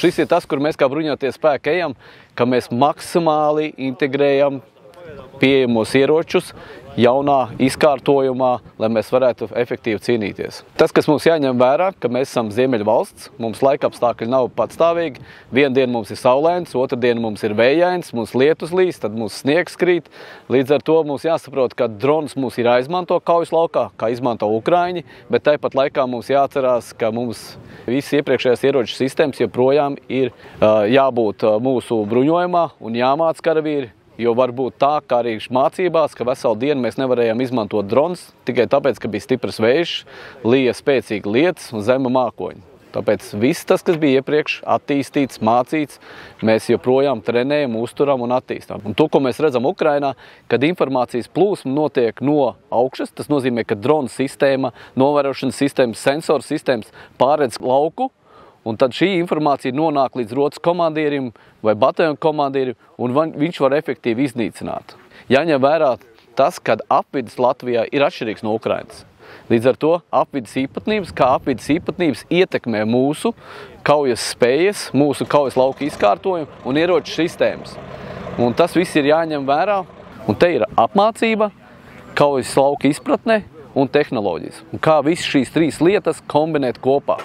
Šis ir tas, kur mēs kā bruņotie spēki ejam, ka mēs maksimāli integrējam pieejamos ieročus jaunā izkārtojumā, lai mēs varētu efektīvi cīnīties. Tas, kas mums jāņem vērā, ka mēs esam ziemeļu valsts, mums laikapstākļi nav patstāvīgi. Vienu dienu mums ir saulains, otru dienu mums ir vējains, mums lietus līst, tad mums sniegs krīt. Līdz ar to mums jāsaprot, ka drons mums ir jāizmanto kaujas laukā, kā izmanto Ukraiņi, bet tāpat laikā mums jāatcerās, ka mums visas iepriekšējās ieroču sistēmas joprojām ir jābūt mūsu bruņojumā un jāmāc karavīri. Jo var būt tā, kā arī mācībās, ka veselu dienu mēs nevarējām izmantot drons tikai tāpēc, ka bija stipras vējš, lija spēcīgi lietus un zema mākoņi. Tāpēc viss tas, kas bija iepriekš attīstīts, mācīts, mēs joprojām trenējam, uzturam un attīstām. Un to, ko mēs redzam Ukrainā, kad informācijas plūsma notiek no augšas, tas nozīmē, ka drona sistēma, novērošanas sistēmas, sensoru sistēmas pārredz lauku, un tad šī informācija nonāk līdz rotas komandierim vai bataljona komandierim, un viņš var efektīvi iznīcināt. Jāņem vērā tas, ka apvidus Latvijā ir atšķirīgs no Ukrainas. Līdz ar to apvidus īpatnības ietekmē mūsu kaujas spējas, mūsu kaujas lauka izkārtojumu un ieroču sistēmas. Un tas viss ir jāņem vērā, un te ir apmācība, kaujas lauka izpratne un tehnoloģijas. Un kā visas šīs trīs lietas kombinēt kopā.